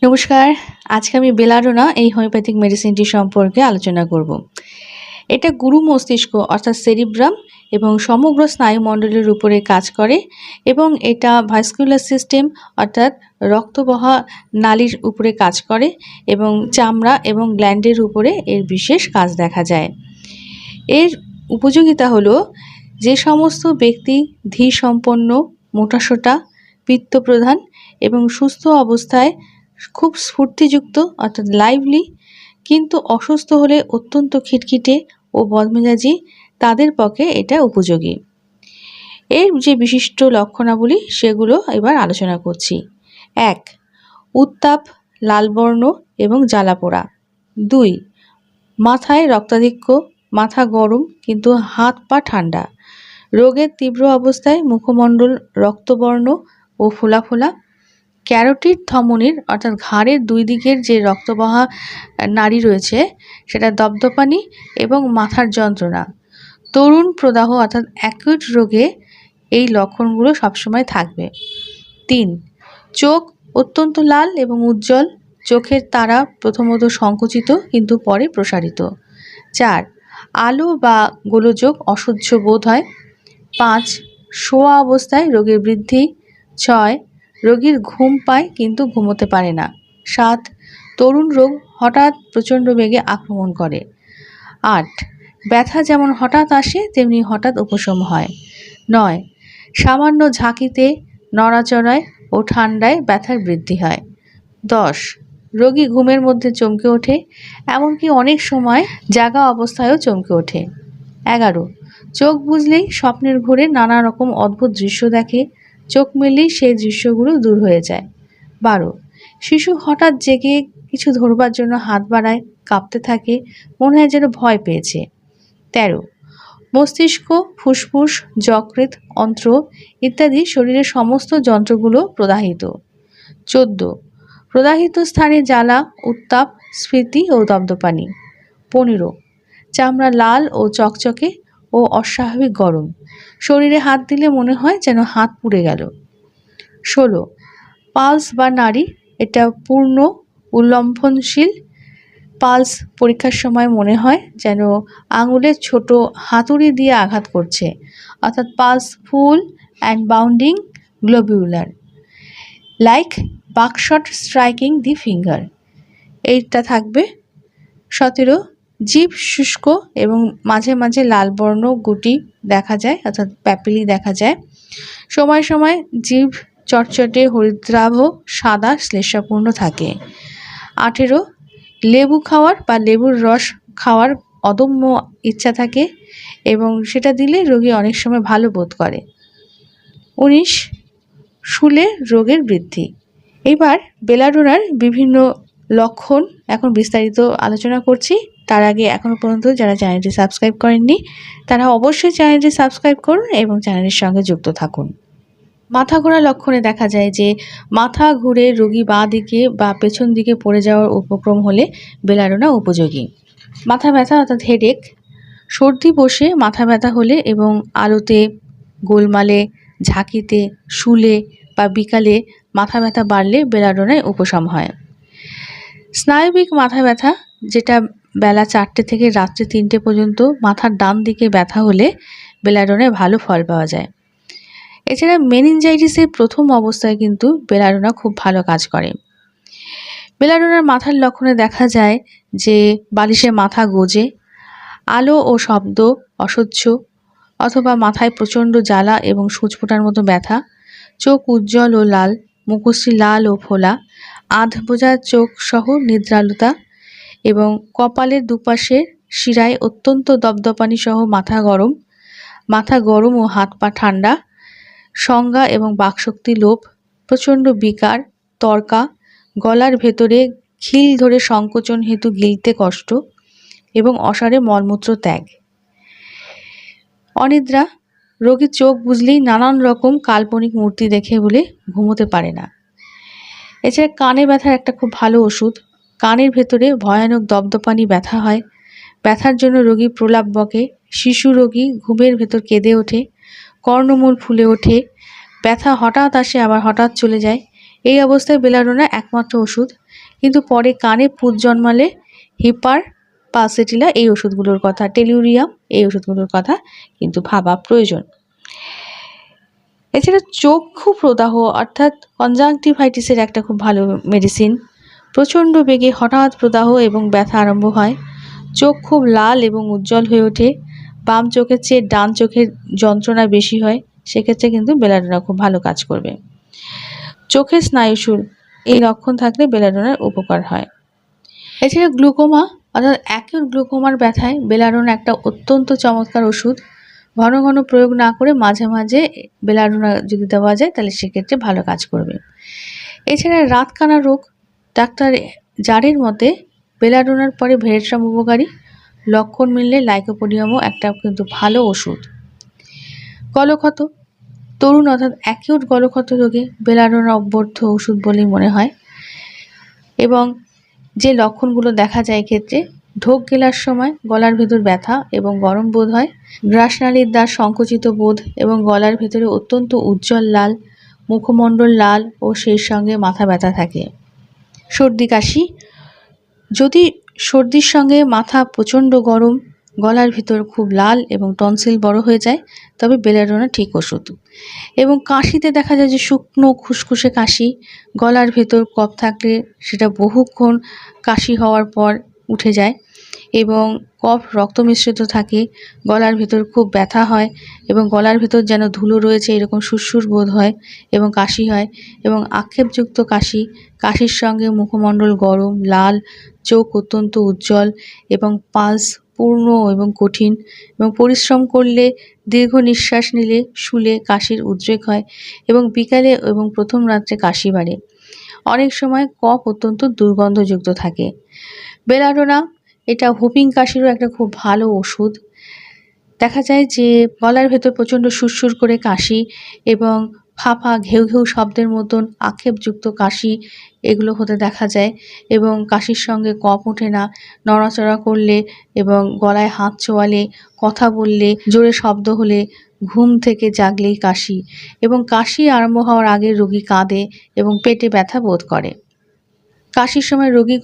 নমস্কার। আজকে আমি বেলাডোনা এই হোমিওপ্যাথিক মেডিসিনটি সম্পর্কে আলোচনা করব। এটা গুরু মস্তিষ্ক অর্থাৎ সেরিব্রাম এবং সমগ্র স্নায়ুমণ্ডলের উপরে কাজ করে এবং এটা ভাস্কুলার সিস্টেম অর্থাৎ রক্তবহা নালীর উপরে কাজ করে এবং চামড়া এবং গ্ল্যান্ডের উপরে এর বিশেষ কাজ দেখা যায়। এর উপযোগিতা হলো যে সমস্ত ব্যক্তি ধীসম্পন্ন, মোটাসোটা, পিত্তপ্রধান এবং সুস্থ অবস্থায় খুব স্ফূর্তিযুক্ত অর্থাৎ লাইভলি কিন্তু অসুস্থ হলে অত্যন্ত খিটখিটে ও বদমেজাজি তাদের পক্ষে এটা উপযোগী। এর যে বিশিষ্ট লক্ষণাবলী সেগুলো এবার আলোচনা করছি। ১. উত্তাপ, লালবর্ণ এবং জ্বালাপোড়া। ২. মাথায় রক্তাধিক্য, মাথা গরম কিন্তু হাত পা ঠান্ডা। রোগের তীব্র অবস্থায় মুখমণ্ডল রক্তবর্ণ ও ফোলা ফোলা। ক্যারোটিড ধমনীর অর্থাৎ ঘাড়ের দুই দিকের যে রক্তবহা নাড়ি রয়েছে সেটা দপদপানি এবং মাথার যন্ত্রণা। তরুণ প্রদাহ অর্থাৎ অ্যাকিউট রোগে এই লক্ষণগুলো সবসময় থাকবে। ৩. চোখ অত্যন্ত লাল এবং উজ্জ্বল, চোখের তারা প্রথমত সংকুচিত কিন্তু পরে প্রসারিত। ৪. আলো বা গোলযোগ অসহ্য বোধ হয়। ৫. শোয়া অবস্থায় রোগের বৃদ্ধি। ৬. রোগীর ঘুম পায় কিন্তু ঘুমোতে পারে না। ৭. তরুণ রোগ হঠাৎ প্রচণ্ড বেগে আক্রমণ করে। ৮. ব্যথা যেমন হঠাৎ আসে তেমনি হঠাৎ উপশম হয়। ৯. সামান্য ঝাঁকিতে, নড়াচড়ায় ও ঠান্ডায় ব্যথার বৃদ্ধি হয়। ১০. রোগী ঘুমের মধ্যে চমকে ওঠে, এমনকি অনেক সময় জাগা অবস্থায়ও চমকে ওঠে। ১১. চোখ বুজলেই স্বপ্নের ঘোরে নানা রকম অদ্ভুত দৃশ্য দেখে, চোখ মেললেই সেই দৃশ্যগুলো দূর হয়ে যায়। ১২. শিশু হঠাৎ জেগে কিছু ধরবার জন্য হাত বাড়ায়, কাঁপতে থাকে, মনে হয় যেন ভয় পেয়েছে। ১৩. মস্তিষ্ক, ফুসফুস, যকৃৎ, অন্ত্র ইত্যাদি শরীরের সমস্ত যন্ত্রগুলো প্রদাহিত। ১৪. প্রদাহিত স্থানে জ্বালা, উত্তাপ, স্ফীতি ও দপদপানি। ১৫. চামড়া লাল ও চকচকে ও অস্বাভাবিক গরম, শরীরে হাত দিলে মনে হয় যেন হাত পুড়ে গেল। ১৬. পালস বা নাড়ি এটা পূর্ণ উল্লম্ফনশীল, পালস পরীক্ষার সময় মনে হয় যেন আঙুলের ছোট হাতুড়ি দিয়ে আঘাত করছে, অর্থাৎ pulse full and bounding globular like buckshot striking the finger. এইটা থাকবে। ১৭. জিভ শুষ্ক এবং মাঝে মাঝে লাল বর্ণ গুটি দেখা যায় অর্থাৎ প্যাপিলি দেখা যায়। সময় সময় জিভ চটচটে হরিদ্রাভ সাদা শ্লেষ্মাপূর্ণ থাকে। ১৮. লেবু খাওয়ার বা লেবুর রস খাওয়ার অদম্য ইচ্ছা থাকে এবং সেটা দিলে রোগী অনেক সময় ভালো বোধ করে। ১৯. শুলে রোগের বৃদ্ধি। এবার বেলাডোনার বিভিন্ন লক্ষণ এখন বিস্তারিত আলোচনা করছি। তার আগে এখনও পর্যন্ত যারা চ্যানেলটি সাবস্ক্রাইব করেননি তারা অবশ্যই চ্যানেলটি সাবস্ক্রাইব করুন এবং চ্যানেলের সঙ্গে যুক্ত থাকুন। মাথা ঘোরা লক্ষণে দেখা যায় যে মাথা ঘুরে রোগী বাঁ দিকে বা পেছন দিকে পড়ে যাওয়ার উপক্রম হলে বেলাডোনা উপযোগী। মাথা ব্যথা অর্থাৎ হেডেক, সর্দি বসে মাথা ব্যথা হলে এবং আলোতে, গোলমালে, ঝাঁকিতে, শুলে বা বিকালে মাথা ব্যথা বাড়লে বেলাডোনায় উপশম হয়। স্নায়বিক মাথা ব্যথা যেটা বেলা ৪টে থেকে রাত্রে ৩টে পর্যন্ত মাথার ডান দিকে ব্যথা হলে বেলাডোনায় ভালো ফল পাওয়া যায়। এছাড়া মেনিনজাইটিসের প্রথম অবস্থায় কিন্তু বেলাডোনা খুব ভালো কাজ করে। বেলাডোনার মাথার লক্ষণে দেখা যায় যে বালিশে মাথা গোজে, আলো ও শব্দ অসহ্য অথবা মাথায় প্রচণ্ড জ্বালা এবং সূচ ফোটার মতো ব্যথা, চোখ উজ্জ্বল ও লাল, মুখশ্রী লাল ও ফোলা, আধ বোঝা চোখ সহ নিদ্রালুতা এবং কপালের দুপাশের শিরায় অত্যন্ত দপদপানি সহ মাথা গরম ও হাত পা ঠান্ডা, সংজ্ঞা এবং বাকশক্তি লোপ, প্রচণ্ড বিকার, তরকা, গলার ভেতরে খিল ধরে সংকোচন হেতু গিলতে কষ্ট এবং অসাড়ে মলমূত্র ত্যাগ। অনিদ্রা, রোগী চোখ বুজলেই নানান রকম কাল্পনিক মূর্তি দেখে বলে ঘুমোতে পারে না। এছাড়া কানে ব্যথার একটা খুব ভালো ওষুধ, কানের ভেতরে ভয়ানক দপদপানি ব্যথা হয়, ব্যথার জন্য রোগী প্রলাপ বকে, শিশু রোগী ঘুমের ভেতর কেঁদে ওঠে, কর্ণমূল ফুলে ওঠে, ব্যথা হঠাৎ আসে আবার হঠাৎ চলে যায়, এই অবস্থায় বেলাডোনা একমাত্র ওষুধ, কিন্তু পরে কানে পুঁজ জন্মালে হিপার পালসেটিলা এই ওষুধগুলোর কথা, টেলিউরিয়াম এই ওষুধগুলোর কথা কিন্তু ভাবা প্রয়োজন। এছাড়া চক্ষু প্রদাহ অর্থাৎ কনজাংটিভাইটিসের একটা খুব ভালো মেডিসিন। প্রচণ্ড বেগে হঠাৎ প্রদাহ এবং ব্যথা আরম্ভ হয়, চোখ খুব লাল এবং উজ্জ্বল হয়ে ওঠে, বাম চোখের চেয়ে ডান চোখের যন্ত্রণা বেশি হয়, সেক্ষেত্রে কিন্তু বেলাডোনা খুব ভালো কাজ করবে। চোখের স্নায়ুশূল এই লক্ষণ থাকলে বেলাডোনার উপকার হয়। এছাড়া গ্লুকোমা অর্থাৎ অ্যাকিউট গ্লুকোমার ব্যথায় বেলাডোনা একটা অত্যন্ত চমৎকার ওষুধ। ঘন ঘন প্রয়োগ না করে মাঝে মাঝে বেলাডোনা যদি দেওয়া যায় তাহলে সেক্ষেত্রে ভালো কাজ করবে। এছাড়া রাতকানা রোগ, ডাক্তার জারের মতে বেলাডোনার পরে ভেরেট্রাম উপকারী, লক্ষণ মিললে লাইকোপোডিয়ামও একটা কিন্তু ভালো ওষুধ। গলক্ষত, তরুণ অর্থাৎ অ্যাকিউট গলক্ষত রোগে বেলাডোনা অব্যর্থ ওষুধ বলেই মনে হয়। এবং যে লক্ষণগুলো দেখা যায় এক্ষেত্রে ঢোক গেলার সময় গলার ভেতর ব্যথা এবং গরম বোধ হয়, গ্রাসনালীর দ্বার সংকুচিত বোধ এবং গলার ভেতরে অত্যন্ত উজ্জ্বল লাল, মুখমণ্ডল লাল ও সেই সঙ্গে মাথা ব্যথা থাকে। সর্দি কাশি, যদি সর্দির সঙ্গে মাথা প্রচণ্ড গরম, গলার ভিতর খুব লাল এবং টনসিল বড় হয়ে যায়, তবে বেলাডোনা ঠিক ওষুধ। এবং কাশিতে দেখা যায় যে শুকনো খুসখুসে কাশি, গলার ভেতর কফ থাকলে সেটা বহুক্ষণ কাশি হওয়ার পর উঠে যায় এবং কফ রক্ত মিশ্রিত থাকে, গলার ভেতর খুব ব্যথা হয় এবং গলার ভেতর যেন ধুলো রয়েছে এরকম সুরসুর বোধ হয় এবং কাশি হয় এবং আক্ষেপযুক্ত কাশি, কাশির সঙ্গে মুখমণ্ডল গরম লাল, চোখ অত্যন্ত উজ্জ্বল এবং পালস পূর্ণ এবং কঠিন এবং পরিশ্রম করলে দীর্ঘ নিঃশ্বাস নিলে শুলে কাশির উদ্রেক হয় এবং বিকালে এবং প্রথম রাত্রে কাশি বাড়ে। অনেক সময় কফ অত্যন্ত দুর্গন্ধযুক্ত থাকে। বেলাডোনা এটা হুপিং কাশিরও একটা খুব ভালো ওষুধ। দেখা যায় যে গলার ভেতর প্রচণ্ড সুরসুর করে কাশি এবং ফাঁপা ঘেউ ঘেউ শব্দের মতন আক্ষেপযুক্ত কাশি এগুলো হতে দেখা যায় এবং কাশির সঙ্গে কফ ওঠে না, নড়াচড়া করলে এবং গলায় হাত ছোঁয়ালে, কথা বললে, জোরে শব্দ হলে, ঘুম থেকে জাগলেই কাশি এবং কাশি আরম্ভ হওয়ার আগে রোগী কাঁদে এবং পেটে ব্যথা বোধ করে। কাশির সময় রোগী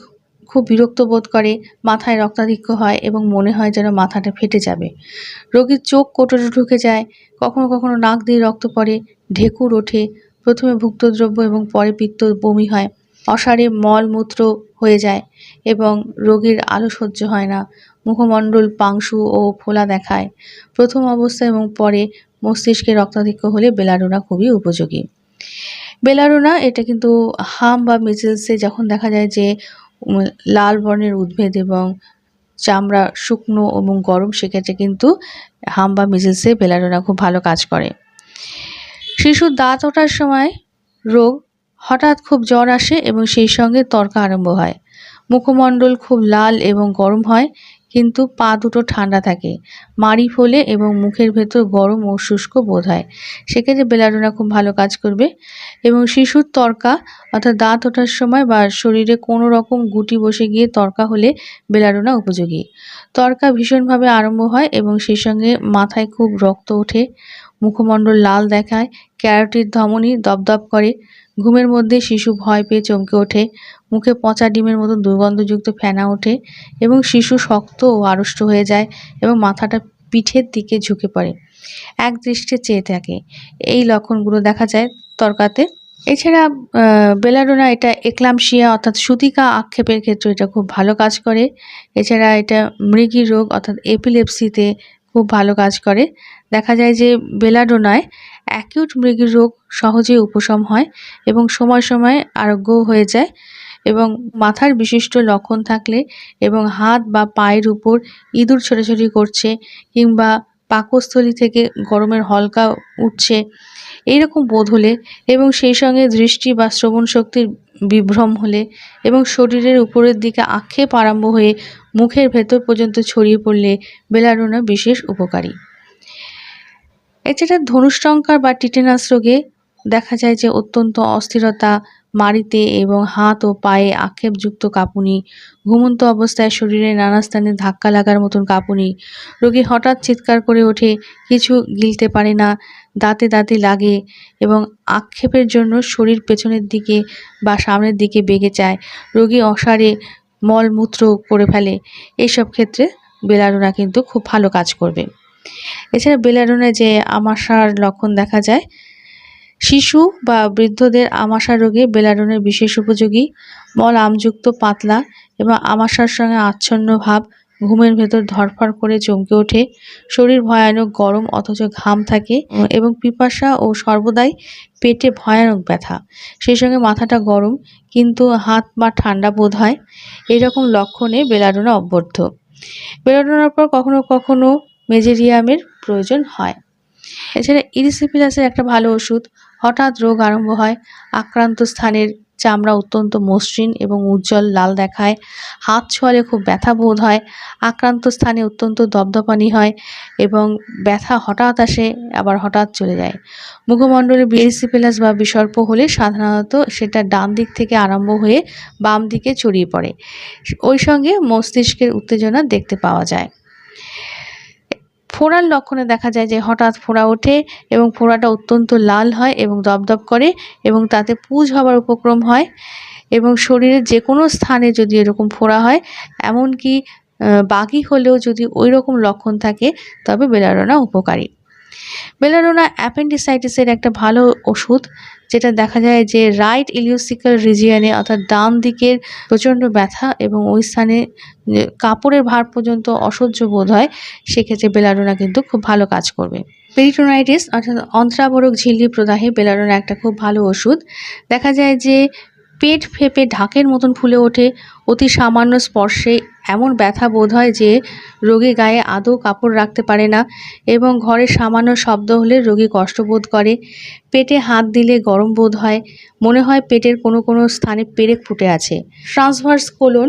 খুব বিরক্ত বোধ করে, মাথায় রক্তাধিক্য হয় এবং মনে হয় যেন মাথাটা ফেটে যাবে। রোগীর চোখ কোটরে ঢুকে যায়, কখনো কখনো নাক দিয়ে রক্ত পড়ে, ঢেকুর ওঠে, প্রথমে ভুক্তদ্রব্য এবং পরে পিত্ত বমি হয়, অসাড়ে মলমূত্র হয়ে যায় এবং রোগীর আলো সহ্য হয় না, মুখমণ্ডল পাংশু ও ফোলা দেখায়। প্রথম অবস্থায় এবং পরে মস্তিষ্কে রক্তাধিক্য হলে বেলাডোনা খুবই উপযোগী। বেলাডোনা এটা কিন্তু হাম বা মিজেলসে যখন দেখা যায় যে লাল বর্ণের উদ্ভিদ এবং চামড়া শুকনো এবং গরম, সেক্ষেত্রে কিন্তু হাম বা মিজেলসে বেলাডোনা খুব ভালো কাজ করে। শিশুর দাঁত ওঠার সময় রোগ, হঠাৎ খুব জ্বর আসে এবং সেই সঙ্গে তর্কা আরম্ভ হয়, মুখমণ্ডল খুব লাল এবং গরম হয় কিন্তু পা দুটো ঠান্ডা থাকে, মাড়ি ফোলে এবং মুখের ভেতর গরম ও শুষ্ক বোধ হয়, সেক্ষেত্রে বেলাডোনা খুব ভালো কাজ করবে। এবং শিশুর তর্কা অর্থাৎ দাঁত ওঠার সময় বা শরীরে কোনো রকম গুটি বসে গিয়ে তর্কা হলে বেলাডোনা উপযোগী। তর্কা ভীষণভাবে আরম্ভ হয় এবং সেই সঙ্গে মাথায় খুব রক্ত ওঠে, মুখমণ্ডল লাল দেখায়, ক্যারোটিড ধমনী দপদপ করে, ঘুমের মধ্যে শিশু ভয় পেয়ে চমকে ওঠে, মুখে পচা ডিমের মতো দুর্গন্ধযুক্ত ফেনা ওঠে এবং শিশু শক্ত ও আড়ষ্ট হয়ে যায় এবং মাথাটা পিঠের দিকে ঝুঁকে পড়ে, এক দৃষ্টে চেয়ে থাকে। এই লক্ষণগুলো দেখা যায় তর্কাতে। এছাড়া বেলাডোনা এটা এক্লাম্পসিয়া অর্থাৎ সুতিকা আক্ষেপের ক্ষেত্রে এটা খুব ভালো কাজ করে। এছাড়া এটা মৃগী রোগ অর্থাৎ এপিলেপসিতে খুব ভালো কাজ করে। দেখা যায় যে বেলাডোনায় অ্যাকিউট মৃগী রোগ সহজেই উপশম হয় এবং সময় সময় আরোগ্যও হয়ে যায় এবং মাথার বিশিষ্ট লক্ষণ থাকলে এবং হাত বা পায়ের উপর ইঁদুর ছোটাছুটি করছে কিংবা পাকস্থলী থেকে গরমের হলকা উঠছে এইরকম বোধ হলে এবং সেই সঙ্গে দৃষ্টি বা শ্রবণ শক্তির বিভ্রম হলে এবং শরীরের উপরের দিকে আক্ষেপ আরম্ভ হয়ে মুখের ভেতর পর্যন্ত ছড়িয়ে পড়লে বেলাডোনা বিশেষ উপকারী। এছাড়া ধনুষ্টঙ্কার বা টিটেনাস রোগে দেখা যায় যে অত্যন্ত অস্থিরতা, মাড়িতে এবং হাত ও পায়ে আক্ষেপযুক্ত কাঁপুনি, ঘুমন্ত অবস্থায় শরীরে নানা স্থানে ধাক্কা লাগার মতন কাঁপুনি, রোগী হঠাৎ চিৎকার করে ওঠে, কিছু গিলতে পারে না, দাঁতে দাঁতে লাগে এবং আক্ষেপের জন্য শরীর পেছনের দিকে বা সামনের দিকে বেঁকে যায়, রোগী অসাড়ে মলমূত্র করে ফেলে, এইসব ক্ষেত্রে বেলাডোনা কিন্তু খুব ভালো কাজ করবে। এছাড়া বেলাডোনায় যে আমাশার লক্ষণ দেখা যায়, শিশু বা বৃদ্ধদের আমাশা রোগে বেলাডোনা বিশেষ উপযোগী। মল আমযুক্ত, পাতলা এবং আমাশার সঙ্গে আচ্ছন্ন ভাব, ঘুমের ভেতর ধড়ফড় করে চমকে ওঠে, শরীর ভয়ানক গরম অথচ ঘাম থাকে এবং পিপাসা ও সর্বদাই পেটে ভয়ানক ব্যথা, সেই সঙ্গে মাথাটা গরম কিন্তু হাত পা ঠান্ডা বোধ হয়, এইরকম লক্ষণে বেলাডোনা অভ্যর্থ। বেলাডোনার পর কখনো কখনো মেজেরিয়ামের প্রয়োজন হয়। এছাড়া ইরিসিপিলাসের একটা ভালো ওষুধ। হঠাৎ রোগ আরম্ভ হয়, আক্রান্ত স্থানের চামড়া অত্যন্ত মসৃণ এবং উজ্জ্বল লাল দেখায়, হাত ছোঁয়ালে খুব ব্যথা বোধ হয়, আক্রান্ত স্থানে অত্যন্ত দপদপানি হয় এবং ব্যথা হঠাৎ আসে আবার হঠাৎ চলে যায়। মুখমণ্ডলে ইরিসিপিলাস বা বিসর্প হলে সাধারণত সেটা ডান দিক থেকে আরম্ভ হয়ে বাম দিকে ছড়িয়ে পড়ে, ওই সঙ্গে মস্তিষ্কের উত্তেজনা দেখতে পাওয়া যায়। ফোড়ার লক্ষণে দেখা যায় যে হঠাৎ ফোড়া ওঠে এবং ফোড়াটা অত্যন্ত লাল হয় এবং দপদপ করে এবং তাতে পুঁজ হবার উপক্রম হয় এবং শরীরের যে কোনো স্থানে যদি এরকম ফোড়া হয়, এমনকি বাকি হলেও যদি ওই রকম লক্ষণ থাকে, তবে বেলাডোনা উপকারী। বেলাডোনা অ্যাপেন্ডিসাইটিসের একটা ভালো ওষুধ, যেটা দেখা যায় যে রাইট ইলিওসিক্যাল রিজিয়নে অর্থাৎ ডান দিকের প্রচণ্ড ব্যথা এবং ওই স্থানে কাপড়ের ভার পর্যন্ত অসহ্য বোধ হয়, সেক্ষেত্রে বেলাডোনা কিন্তু খুব ভালো কাজ করবে। পেরিটোনাইটিস অর্থাৎ অন্ত্রাবরক ঝিল্লি প্রদাহে বেলাডোনা একটা খুব ভালো ওষুধ। দেখা যায় যে পেট ফেঁপে ঢাকের মতন ফুলে ওঠে, অতি সামান্য স্পর্শে এমন ব্যথা বোধ হয় যে রোগী গায়ে আদৌ কাপড় রাখতে পারে না এবং ঘরে সামান্য শব্দ হলে রোগী কষ্ট বোধ করে, পেটে হাত দিলে গরম বোধ হয়, মনে হয় পেটের কোনো কোনো স্থানে পেরেক ফুটে আছে, ট্রান্সভার্স কোলন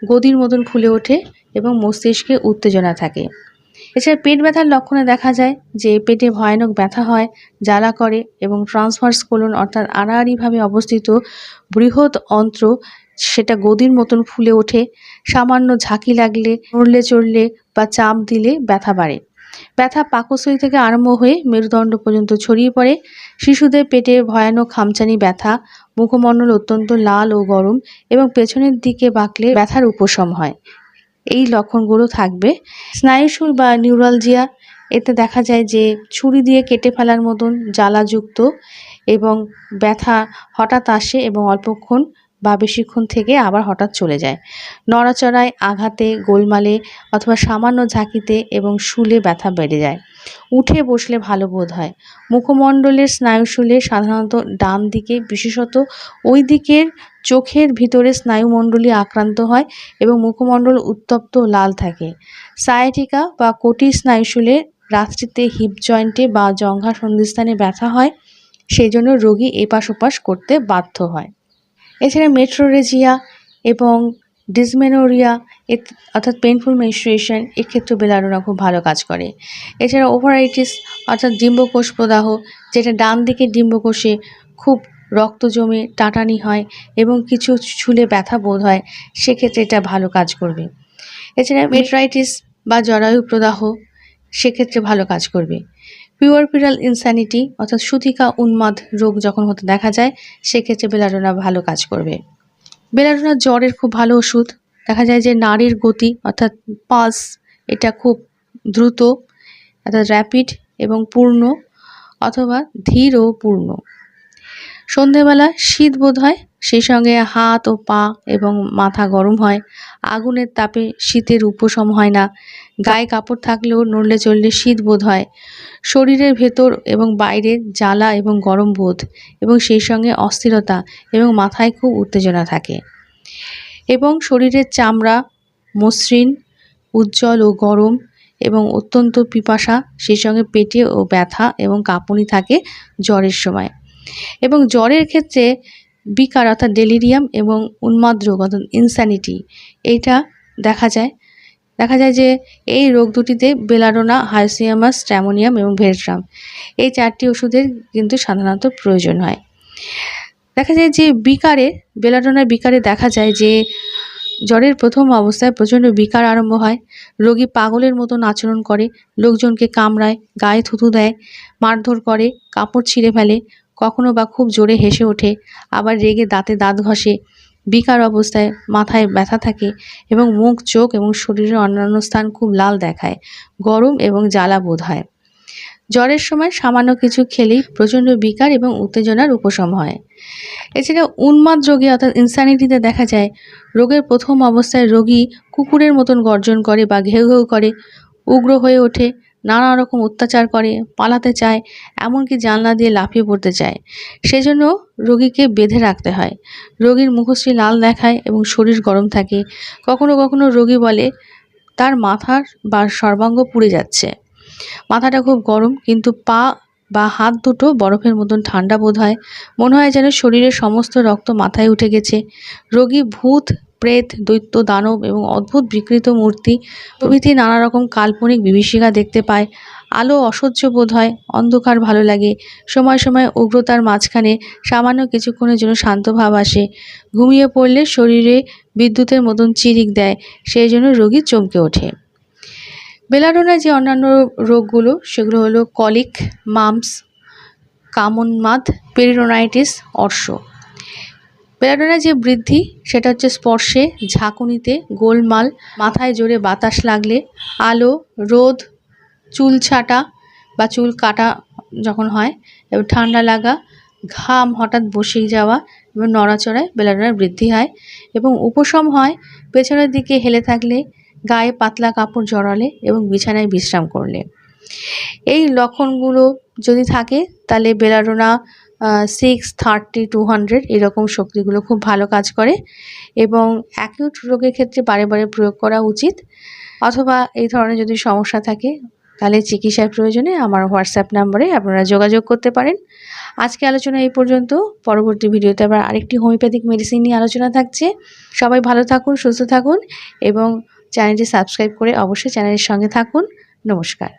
গদির মতন ফুলে ওঠে এবং মস্তিষ্কে উত্তেজনা থাকে। এছাড়া পেট ব্যথার লক্ষণে দেখা যায় যে পেটে ভয়ানক ব্যথা হয়, জ্বালা করে এবং ট্রান্সভার্স কোলন অর্থাৎ আড়াআড়িভাবে অবস্থিত বৃহৎ অন্ত্র সেটা গদির মতন ফুলে ওঠে, সামান্য ঝাঁকি লাগলে, নড়লে চড়লে বা চাপ দিলে ব্যথা বাড়ে, ব্যথা পাকস্থলী থেকে আরম্ভ হয়ে মেরুদণ্ড পর্যন্ত ছড়িয়ে পড়ে, শিশুদের পেটে ভয়ানক খামচানি ব্যথা, মুখমণ্ডল অত্যন্ত লাল ও গরম এবং পেছনের দিকে বাঁকলে ব্যথার উপশম হয়, এই লক্ষণগুলো থাকবে। স্নায়ুশূল বা নিউরালজিয়া, এতে দেখা যায় যে ছুরি দিয়ে কেটে ফেলার মতন জ্বালাযুক্ত এবং ব্যথা হঠাৎ আসে এবং অল্পক্ষণ বা বেশিক্ষণ থেকে আবার হঠাৎ চলে যায়, নড়াচড়ায়, আঘাতে, গোলমালে অথবা সামান্য ঝাঁকিতে এবং শুলে ব্যথা বেড়ে যায়, উঠে বসলে ভালো বোধ হয়। মুখমণ্ডলের স্নায়ুশূলে সাধারণত ডান দিকে, বিশেষত ওই দিকের চোখের ভিতরে স্নায়ুমণ্ডলী আক্রান্ত হয় এবং মুখমণ্ডল উত্তপ্ত লাল থাকে। সায়াটিকা বা কটির স্নায়ুশূলে রাত্রিতে হিপ জয়েন্টে বা জঙ্ঘা সন্ধিস্থানে ব্যথা হয়, সেই জন্য রোগী এপাশ ওপাশ করতে বাধ্য হয়। এছাড়া মেট্রোরেজিয়া এবং ডিসমেনোরিয়া অর্থাৎ পেইনফুল মেনস্ট্রুয়েশন, এক্ষেত্রে বেলাডোনা খুব ভালো কাজ করে। এছাড়া ওভারাইটিস অর্থাৎ ডিম্বকোষ প্রদাহ, যেটা ডান দিকের ডিম্বকোষে খুব রক্ত জমে টাটানি হয় এবং কিছু ছুলে ব্যথা বোধ হয়, সেক্ষেত্রে এটা ভালো কাজ করবে। এছাড়া মেট্রাইটিস বা জরায়ু প্রদাহ, সেক্ষেত্রে ভালো কাজ করবে। পিউরপিরাল ইনস্যানিটি অর্থাৎ সুতিকা উন্মাদ রোগ যখন হতে দেখা যায়, সেক্ষেত্রে বেলাডোনা ভালো কাজ করবে। বেলাডোনা জ্বরের খুব ভালো ওষুধ। দেখা যায় যে নাড়ির গতি অর্থাৎ পালস, এটা খুব দ্রুত অর্থাৎ র্যাপিড এবং পূর্ণ অথবা ধীর ও পূর্ণ। সন্ধেবেলা শীত বোধ হয়, সেই সঙ্গে হাত ও পা এবং মাথা গরম হয়, আগুনের তাপে শীতের উপশম হয় না, গায়ে কাপড় থাকলেও নড়লে চড়লে শীত বোধ হয়, শরীরের ভেতর এবং বাইরে জ্বালা এবং গরম বোধ এবং সেই সঙ্গে অস্থিরতা এবং মাথায় খুব উত্তেজনা থাকে এবং শরীরের চামড়া মসৃণ, উজ্জ্বল ও গরম এবং অত্যন্ত পিপাসা, সেই সঙ্গে পেটে ও ব্যথা এবং কাঁপুনি থাকে জ্বরের সময়। এবং জ্বরের ক্ষেত্রে বিকার অর্থাৎ ডেলিরিয়াম এবং উন্মাদ রোগ অর্থাৎ ইনস্যানিটি, এইটা দেখা যায় যে এই রোগ দুটিতে বেলাডোনা, হাইসিয়ামাস, স্ট্যামোনিয়াম এবং ভেরট্রাম, এই 4টি ওষুধের কিন্তু সাধারণত প্রয়োজন হয়। দেখা যায় যে বেলাডোনার বিকারে দেখা যায় যে জ্বরের প্রথম অবস্থায় প্রচণ্ড বিকার আরম্ভ হয়, রোগী পাগলের মতন আচরণ করে, লোকজনকে কামড়ায়, গায়ে থুতু দেয়, মারধর করে, কাপড় ছিঁড়ে ফেলে, কখনো বা খুব জোরে হেসে ওঠে, আবার রেগে দাঁতে দাঁত ঘষে। বিকার অবস্থায় মাথায় ব্যথা থাকে এবং মুখ, চোখ এবং শরীরের অন্যান্য স্থান খুব লাল দেখায়, গরম এবং জ্বালা বোধ হয়। জ্বরের সময় সামান্য কিছু খেলেই প্রচণ্ড বিকার এবং উত্তেজনার উপশম হয়। এছাড়া উন্মাদ রোগে অর্থাৎ ইনস্যানিটিতে দেখা যায় রোগের প্রথম অবস্থায় রোগী কুকুরের মতন গর্জন করে বা ঘেউ ঘেউ করে, উগ্র হয়ে ওঠে, নানা রকম অত্যাচার করে, পালাতে চায়, এমনকি জানলা দিয়ে লাফিয়ে পড়তে চায়। সেজন্য রোগীকে বেঁধে রাখতে হয়। রোগীর মুখশ্রী লাল দেখায় এবং শরীর গরম থাকে। কখনো কখনো রোগী বলে তার মাথার বা সর্বাঙ্গ পুড়ে যাচ্ছে, মাথাটা খুব গরম, কিন্তু পা বা হাত দুটো বরফের মতন ঠান্ডা বোধ হয়, মনে হয় যেন শরীরের সমস্ত রক্ত মাথায় উঠে গেছে। রোগী ভূত, প্রেত, দৈত্য, দানব এবং অদ্ভুত বিকৃত মূর্তি প্রভৃতি নানা রকম কাল্পনিক বিভীষিকা দেখতে পায়। আলো অসহ্য বোধ হয়, অন্ধকার ভালো লাগে, সময় সময় উগ্রতার মাঝখানে সামান্য কিছুক্ষণের জন্য শান্ত ভাব আসে। ঘুমিয়ে পড়লে শরীরে বিদ্যুতের মতন চিরিক দেয়, সেই জন্য রোগী চমকে ওঠে। বেলাডোনার যে অন্যান্য রোগগুলো সেগুলো হলো কলিক, মাম্পস, কামোন্মাদ, পেরিটোনাইটিস, অর্শ। বেলাডোনার যে বৃদ্ধি সেটা হচ্ছে স্পর্শে, ঝাঁকুনিতে, গোলমাল, মাথায় জোরে বাতাস লাগলে, আলো, রোদ, চুল ছাঁটা বা চুল কাটা যখন হয়, এবং ঠান্ডা লাগা, ঘাম হঠাৎ বসে যাওয়া এবং নড়াচড়ায় বেলাডোনার বৃদ্ধি হয়। এবং উপশম হয় পেছনের দিকে হেলে থাকলে, গায়ে পাতলা কাপড় জড়ালে এবং বিছানায় বিশ্রাম করলে। এই লক্ষণগুলো যদি থাকে তাহলে বেলাডোনা 6, 30, 200 এরকম শক্তিগুলো খুব ভালো কাজ করে এবং অ্যাকিউট রোগের ক্ষেত্রে বারে বারে প্রয়োগ করা উচিত। অথবা এই ধরনের যদি সমস্যা থাকে তাহলে চিকিৎসার প্রয়োজনে আমার হোয়াটসঅ্যাপ নাম্বারে আপনারা যোগাযোগ করতে পারেন। আজকে আলোচনা এই পর্যন্ত। পরবর্তী ভিডিওতে আবার আরেকটি হোমিওপ্যাথিক মেডিসিন নিয়ে আলোচনা থাকছে। সবাই ভালো থাকুন, সুস্থ থাকুন এবং চ্যানেলটি সাবস্ক্রাইব করে অবশ্যই চ্যানেলের সঙ্গে থাকুন। নমস্কার।